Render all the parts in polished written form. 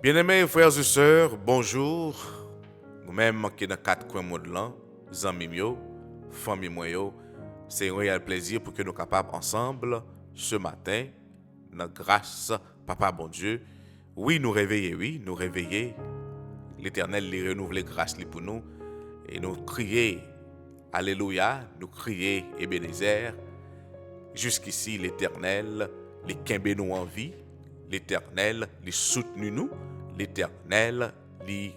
Bien-aimés frères et sœurs, bonjour. Nous-mêmes qui dans quatre coins monde là, amis yo, famille moi yo, c'est un réel plaisir pour que nous capables ensemble ce matin, dans grâce Papa bon Dieu, oui, nous réveiller, l'Éternel les renouveler grâce li pour nous et nous crier alléluia, nous crier Ebenezer. Jusqu'ici l'Éternel les kembe nous en vie, l'Éternel les soutenu nous, l'Éternel les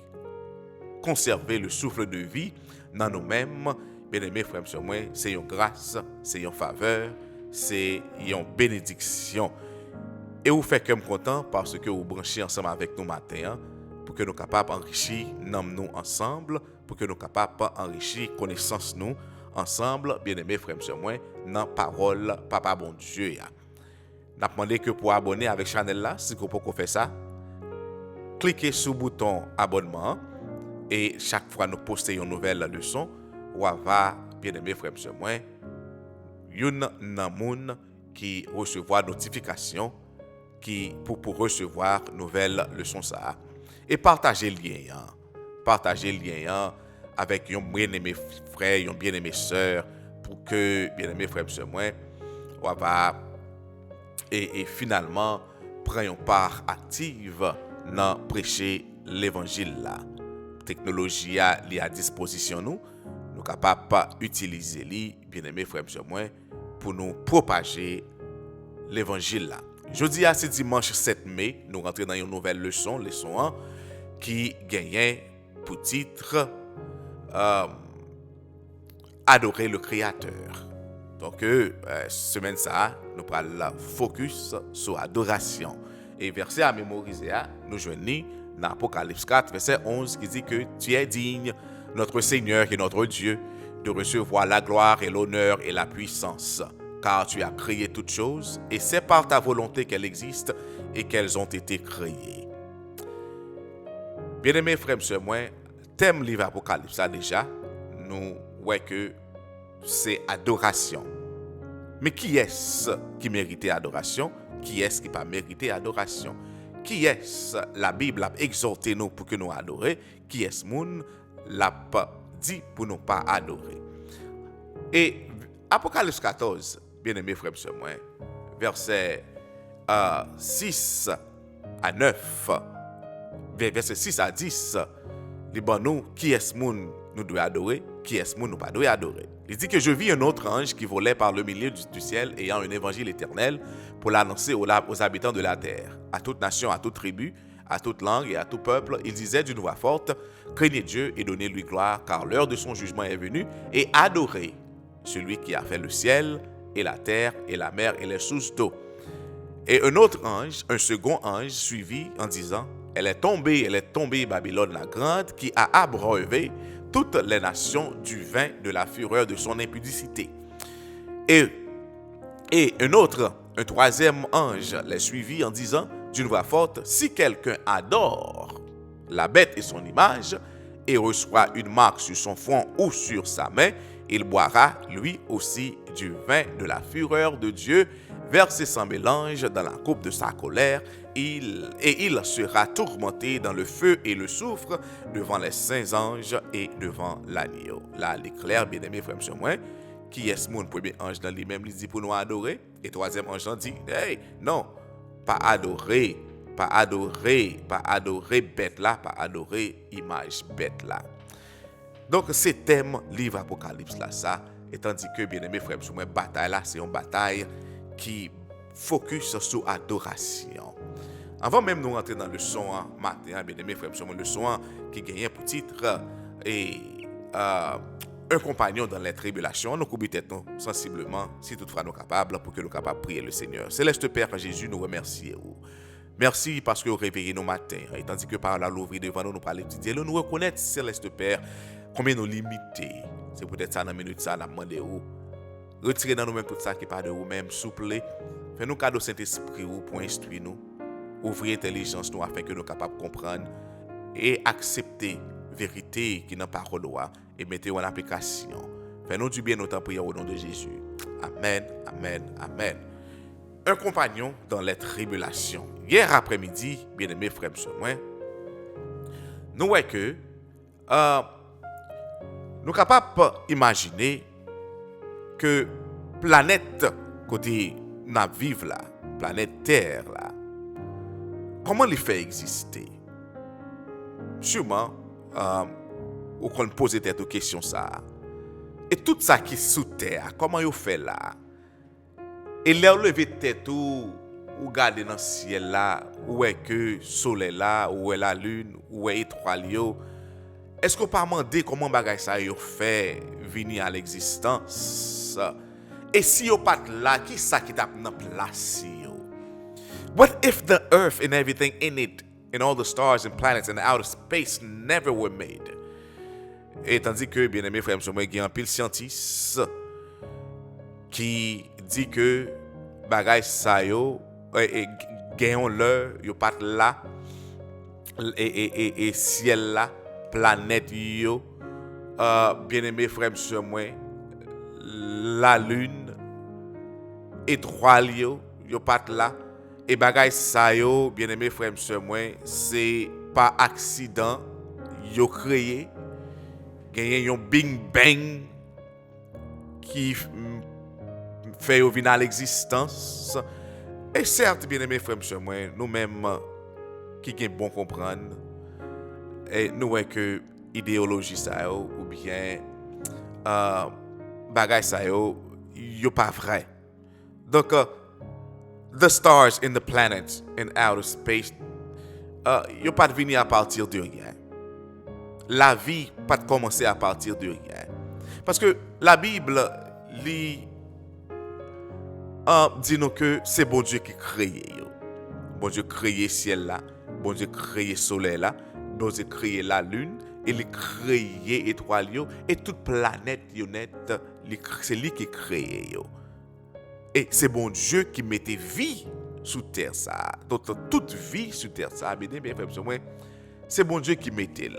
conserver le souffle de vie dans nous-mêmes. Bien-aimés frères et sœurs, c'est une grâce, c'est une faveur, c'est une bénédiction. Et vous faites comme content parce que vous branchez ensemble avec nous matin pour que nous capables d'enrichir nous ensemble, pour que nous capables d'enrichir connaissance nous ensemble, bien-aimés frères et sœurs, dans parole Papa bon Dieu. N'a demandé que pour abonner avec channel là, si vous pouvez faire ça, cliquez sur le bouton abonnement et chaque fois nous postons une nouvelle leçon, ou va bien-aimés frères et sœurs, yon nan moun qui recevoir notification qui pour recevoir nouvelle leçon ça et partager le lien. Partagez le lien avec un bien-aimé frère, un bien-aimé sœur pour que bien-aimé frère et sœur on va et finalement prendre une part active dans prêcher l'évangile là. Technologie à disposition nous capables d'utiliser li bien-aimé frère et sœur pour nous propager l'évangile là. Jeudi à ce dimanche 7 mai, nous rentrons dans une nouvelle leçon 1 qui gagne pour titre Adorer le Créateur. Donc semaine ça, nous parlons focus sur adoration. Et verset à mémoriser, nous joignons dans Apocalypse 4, verset 11 qui dit que tu es digne, notre Seigneur et notre Dieu, de recevoir la gloire et l'honneur et la puissance. Car tu as créé toutes choses, et c'est par ta volonté qu'elles existent et qu'elles ont été créées. Bien-aimés frères et sœurs, thème livre Apocalypse, déjà, nous voyons que c'est adoration. Mais qui est-ce qui mérite adoration? Qui est-ce qui n'a pas mérité adoration? Qui est-ce la Bible a exhorté nous pour que nous adorions? Qui est-ce moun l'a dit pour nous pas adorer? Et Apocalypse 14, bien-aimés frères et sœurs, verset 6 à 9, verset 6 à 10, il dit nous, qui est-ce moun nous devons adorer, qui est-ce moun nous pas devons adorer. Il dit que je vis un autre ange qui volait par le milieu du ciel ayant un évangile éternel pour l'annoncer aux habitants de la terre, à toute nation, à toute tribu, à toute langue et à tout peuple. Il disait d'une voix forte, craignez Dieu et donnez-lui gloire, car l'heure de son jugement est venue, et adorez celui qui a fait le ciel et la terre et la mer et les sources d'eau. Et un autre ange, un second ange, suivit en disant, elle est tombée Babylone la grande, qui a abreuvé toutes les nations du vin de la fureur de son impudicité. Et un troisième ange les suivit en disant d'une voix forte, si quelqu'un adore la bête et son image, et reçoit une marque sur son front ou sur sa main, il boira lui aussi du vin de la fureur de Dieu, versé sans mélange dans la coupe de sa colère, et il sera tourmenté dans le feu et le soufre devant les saints anges et devant l'agneau. Là, l'éclair, bien-aimé frère et qui est ce monde premier ange dans lui-même, il dit pour nous adorer, et troisième ange dit, hey, non, pas adorer bête là, pas adorer image bête là. Donc, c'est thème livre Apocalypse là, ça, et tandis que, bien-aimé frère et bataille là, c'est une bataille qui focus sur adoration. Avant même nous rentrer dans le son matin, bien-aimé frère et le son qui gagne pour titre un compagnon dans les tribulations, nous coupons tête sensiblement, si toutefois nous capables, pour que nous capables prier le Seigneur. Céleste Père Jésus, nous remercions. Merci parce que vous réveillez nos matins. Et tandis que par là, l'ouvrir devant nous, nous parlons de nous reconnaître, Céleste Père, combien nous limités. C'est peut-être ça dans la minute, ça, nous demandons. Retirez dans nous-mêmes tout ça qui n'est pas de vous-même, souple. Faites-nous cadeau Saint-Esprit pour instruire nous. Ouvrez l'intelligence nous afin que nous soyons capables de comprendre et accepter la vérité qui est dans la parole et mettez en application. Faites-nous du bien, notre prière au nom de Jésus. Amen, amen, amen. Un compagnon dans les tribulations. Hier après-midi, bien-aimés frères et sœurs, nous voyons que nous sommes capables d'imaginer que planète côté nous vivons là, planète Terre là, comment les fait exister? Sûrement, on peut poser cette question ça. Et tout ça qui est sous terre, comment ils fait là? Et là, lever tête ou regarder dans le ciel là, où est que le soleil là, où est la lune, où est l'étoile yo? Est-ce qu'on peut demander comment bagay ça yo fait venir à l'existence? Et si yo pas là, qui ça qui t'a dans place yo? What if the earth and everything in it, and all the stars and planets and outer space never were made? Et tandis que, bien aimé frère, il y a un pile scientiste qui dit que bagay sa yo, gagnons l'heure, yo pas là, et ciel là, planète yo, bien aimé frère, la lune, étoile yo pas là, et bagay sa yo, bien aimé frère, c'est pas accident, yo créé. Il y a un Big Bang qui fait venir à l'existence. Et certes, bien aimés frères et nous-mêmes qui sommes bon comprendre, et nous voyons que l'idéologie ça ou bien bagay ça yo pas vrai. Donc, the stars in the planets in outer space, yo pas venir à partir de rien. La vie pas commencer à partir de rien. Parce que la Bible dit nous que c'est bon Dieu qui crée. Bon Dieu créé ciel là, bon Dieu créé soleil là, bon Dieu créé la lune, et il créé étoile et toute planète c'est lui qui créé. Et c'est bon Dieu qui mettait vie sous terre ça. Donc toute vie sous terre ça, bien c'est bon Dieu qui mettait.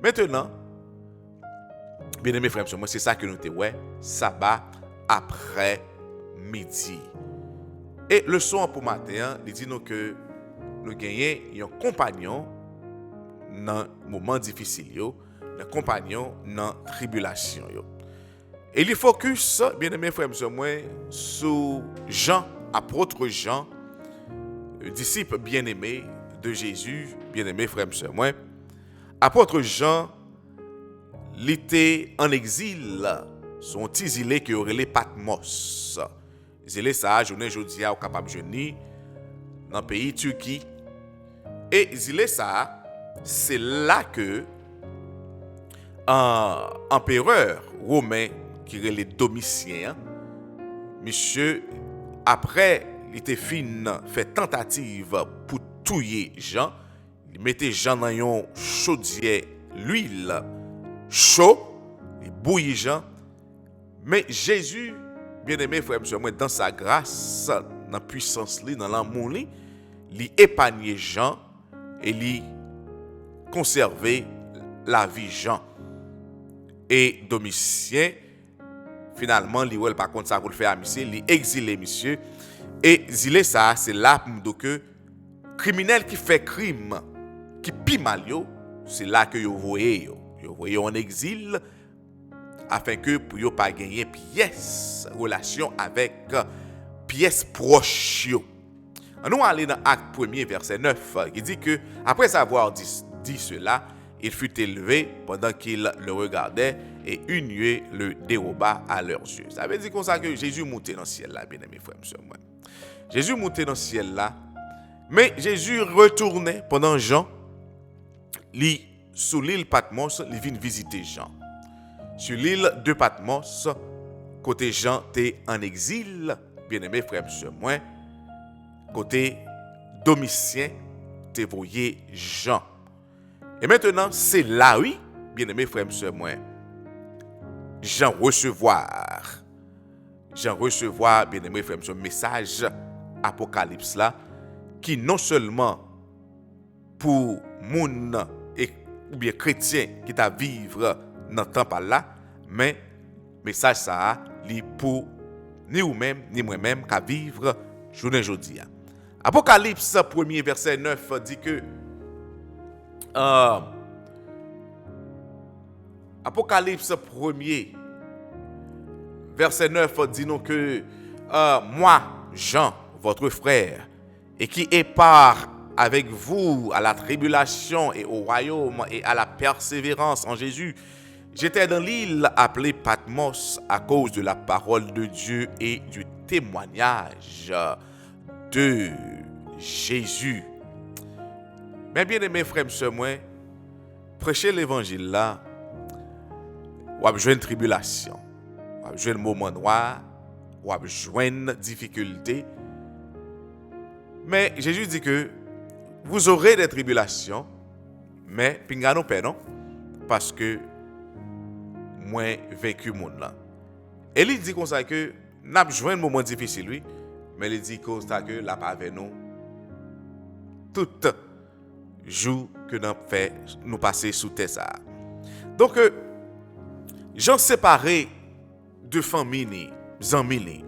Maintenant, bien aimés frères, c'est ça que nous te ouais, sabbat après midi. Et le son pour matin, il dit nous que nous gagnons un compagnon dans moment difficile, un compagnon dans tribulation. Et il focus, bien aimés frères, sur Jean, apôtre Jean, disciple bien-aimé de Jésus, bien-aimé frères, apôtre Jean, il était en exil, son petit zilé qui aurait les Patmos. Zilé ça, journée jeudi au capable jeuni dans le pays Turquie. Et zilé ça, c'est là que un empereur romain qui est le Domitien, monsieur, après il était fin fait tentative pour tuer Jean. Il mettait Jean dans un chaudier, l'huile chaud, il bouillit Jean. Mais Jésus, bien aimé frère et sœurs, dans sa grâce, dans la puissance, dans l'amour, il épargnait Jean et il conservait la vie Jean. Et Domitien, finalement, il par contre ça pour le faire à monsieur, il exilé monsieur. Et exilé ça, c'est là que criminel qui fait crime, qui pi mal yo, c'est là que vous voyez en exil afin que pour yo pas gagner pièce relation avec pièce proche yo. Nous allons dans Acte 1er verset 9 qui dit que après avoir dit cela, il fut élevé pendant qu'il le regardait et une nuée le déroba à leurs yeux. Ça veut dire comme ça que Jésus montait dans le ciel là, bien aimé frère monsieur. Jésus montait dans le ciel là. Mais Jésus retournait pendant Jean, sous l'île Patmos, il vient visiter Jean. Sur l'île de Patmos, côté Jean était en exil, bien aimé frère monsieur moi, côté Domitien, t'es voyé Jean. Et maintenant, c'est là, oui, bien aimé frère monsieur moi, Jean recevoir, bien aimé frère monsieur, message apocalypse là, qui non seulement pour moun ou bien chrétien qui t'a vivre dans temps par là, mais message ça li pour ni ou même ni moi-même qui vivre journée aujourd'hui. Apocalypse 1er verset 9 dit que Apocalypse 1er, verset 9, dit nous que moi, Jean, votre frère, et qui est part avec vous à la tribulation et au royaume et à la persévérance en Jésus, j'étais dans l'île appelée Patmos à cause de la parole de Dieu et du témoignage de Jésus. Mais bien aimés frères et sœurs, moi, prêcher l'évangile là, ou à jouer une tribulation, ou à jouer un moment noir, ou à jouer une difficulté. Mais Jésus dit que vous aurez des tribulations, mais pinga non paix, non? Parce que moi vaincu monde là. Et il dit comme ça que n'a joué un moment difficile, oui, mais il dit comme ça que la pas avec nous tout jour que nous passer sous terre ça. Donc gens séparés de famille, amis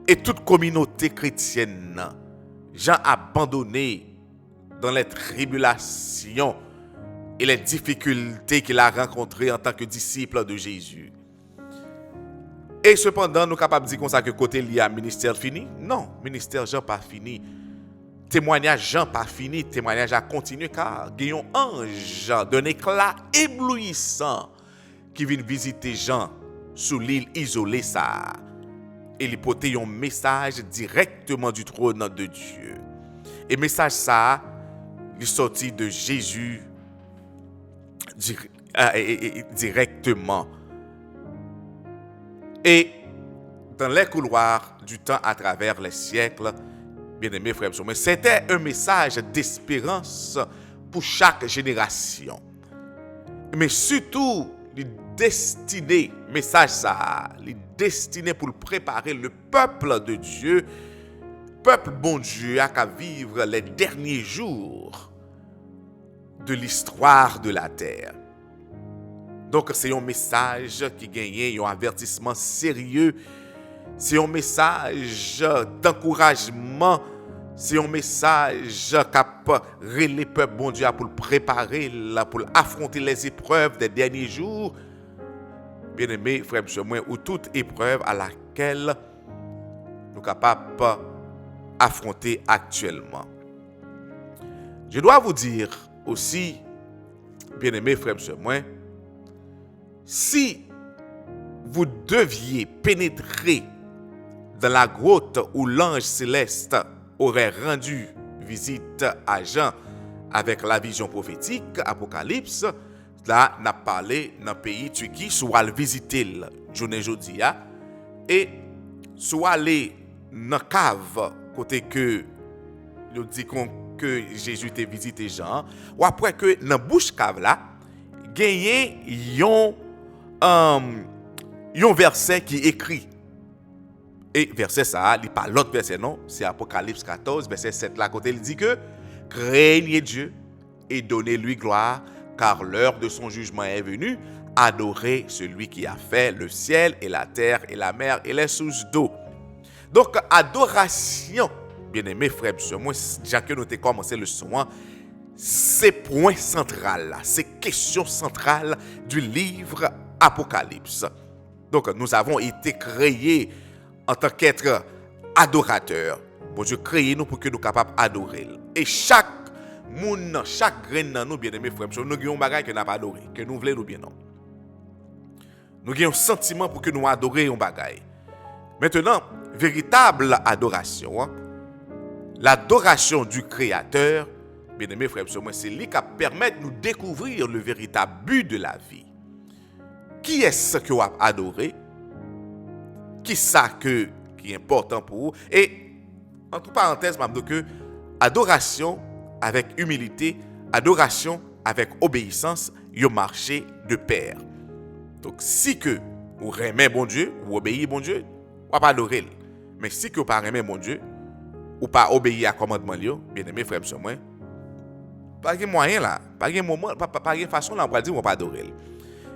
et toute communauté chrétienne, gens abandonnés dans les tribulations et les difficultés qu'il a rencontrées en tant que disciple de Jésus. Et cependant, nous sommes capables de dire comme ça que côté lié à ministère fini? Non, ministère Jean pas fini. Témoignage Jean pas fini, témoignage a continué car il y a un ange d'un éclat éblouissant qui vient visiter Jean sous l'île isolée ça. Et il porte un message directement du trône de Dieu. Et message ça, il est sorti de Jésus directement. Et dans les couloirs du temps à travers les siècles, bien-aimés frères et sœurs, c'était un message d'espérance pour chaque génération. Mais surtout, le destiné, message ça, le destiné pour préparer le peuple de Dieu, peuple bon Dieu, à vivre les derniers jours de l'histoire de la terre. Donc, c'est un message qui gagne un avertissement sérieux. C'est un message d'encouragement. C'est un message qui a les peuples bon Dieu pour le préparer, pour affronter les épreuves des derniers jours. Bien-aimés, frères et sœurs, ou toute épreuve à laquelle nous sommes capables d'affronter actuellement. Je dois vous dire aussi, bien-aimés, frères et sœurs, si vous deviez pénétrer dans la grotte où l'ange céleste aurait rendu visite à Jean avec la vision prophétique, Apocalypse, là, n'a parlé dans le pays Turquie, soit le visiter journée jodia et soit aller dans la cave côté que nous dit que Jésus t'a visité Jean, ou après que dans la bouche cave là, gagné un verset qui écrit. Et verset ça, il pas l'autre verset non, c'est Apocalypse 14, verset 7 là côté il dit que craignez Dieu et donnez-lui gloire car l'heure de son jugement est venue, adorez celui qui a fait le ciel et la terre et la mer et les sources d'eau. Donc adoration, bien-aimés frères et sœurs, moi déjà que nous avons commencé le soin, c'est point central là, c'est question centrale du livre Apocalypse. Donc nous avons été créés en tant qu'être adorateurs. Bon Dieu créé nous pour que nous soyons capables d'adorer. Et chaque monde, chaque graine dans nous, bien-aimés frères, nous avons un bagage que nous n'avons pas adoré, que nous voulons ou bien non. Nous avons un sentiment pour que nous adorions un bagage. Maintenant, véritable adoration, l'adoration du Créateur, bien-aimés frères, c'est lui qui permet de nous découvrir le véritable but de la vie. Qui est-ce que vous avez adoré? Qui est qui est important pour vous? Et, entre parenthèses, je dis que adoration avec humilité, adoration avec obéissance, ils marché de pair. Donc, si que vous aimez bon Dieu, vous obéissez bon Dieu, vous pas adorer. Mais si que vous pas aimez bon Dieu, ou pas obéir à commandement, bien aimé frère et moi, pas de moyen là, pas de moment, pas de façon là, on va dire on pas adorer.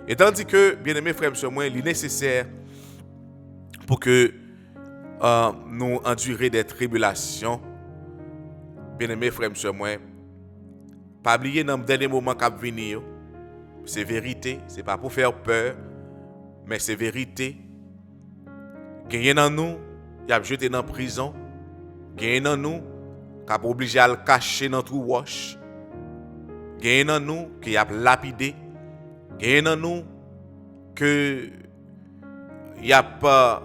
Et tandis que, bien aimé frère et moi, il est nécessaire pour que nous endurions des tribulations, bien aimé frère et moi, pas oublier dans le dernier moment qui va venir, c'est vérité, c'est pas pour faire peur, mais c'est vérité. Gagné dans nous, il a jeté dans la prison. Gagné dans nous, qui a obligé à le cacher dans tout wash. Gagné dans nous, qui a lapidé. Gagné dans nous, que il a pas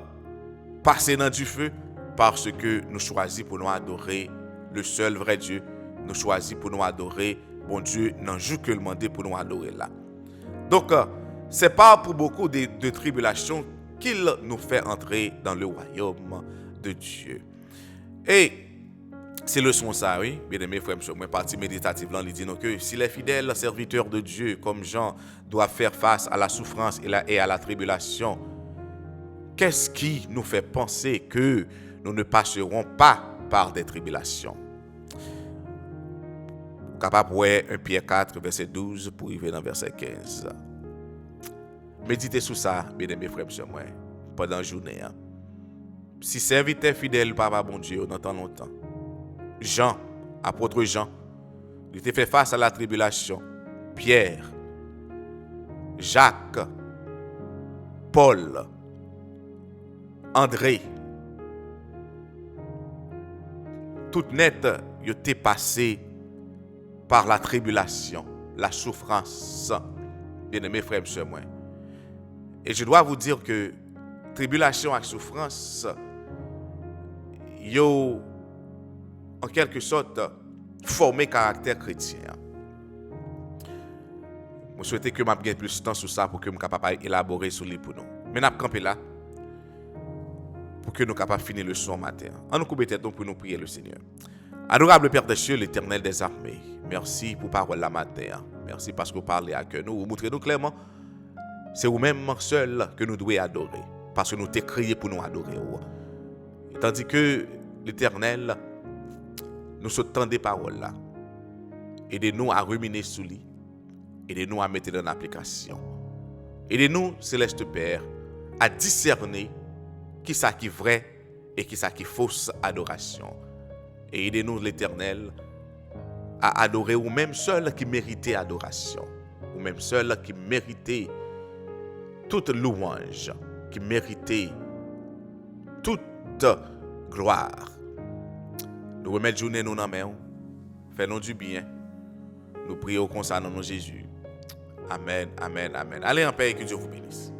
passé dans du feu parce que nous choisissons pour nous adorer le seul vrai Dieu. Nous choisissons pour nous adorer bon Dieu, n'en joue que le demander pour nous adorer là. Donc, c'est pas pour beaucoup de tribulations qu'il nous fait entrer dans le royaume de Dieu. Et c'est le son ça, oui, bien aimé frère, moi partie méditative là, il dit nous que si les fidèles serviteurs de Dieu comme Jean doivent faire face à la souffrance et à la tribulation, qu'est-ce qui nous fait penser que nous ne passerons pas par des tribulations? Capable ouais 1 Pierre 4 verset 12 pour arriver dans verset 15. Méditez sur ça, bien aimé frère sur moi, pendant la journée. Si serviteur fidèle papa bon Dieu dans tant longtemps, Jean, apôtre Jean, il était fait face à la tribulation. Pierre, Jacques, Paul, André, tout net, il était passé par la tribulation, la souffrance, bien-aimés frères et sœurs. Et je dois vous dire que tribulation et souffrance, yo en quelque sorte formé caractère chrétien. Je souhaite que je gagne plus de temps sur ça pour que je sois capable d'élaborer sur les pour nous. Mais nous camper là pour que nous soyons capables de finir le son matin. En nous couper tête pour nous prier le Seigneur. Adorable Père des cieux, l'Éternel des armées, merci pour parole la matin. Merci parce que vous parlez à cœur nous, vous montrez nous clairement, c'est vous-même seul que nous devons adorer. Parce que nous t'es créé pour nous adorer. Et tandis que l'Éternel nous sommes des paroles là. Aidez-nous à ruminer sous lui. Aidez-nous à mettre en application. Aidez-nous, Céleste Père, à discerner qui ça qui est vrai et qui ça qui est fausse adoration. Et aidez-nous, l'Éternel, à adorer ou même seul qui méritait adoration. Ou même seul qui méritait toute louange, qui méritait toute gloire. Nous remettons journée nous dans la main. Fais-nous du bien. Nous prions concernant nous Jésus. Amen, amen, amen. Allez en paix et que Dieu vous bénisse.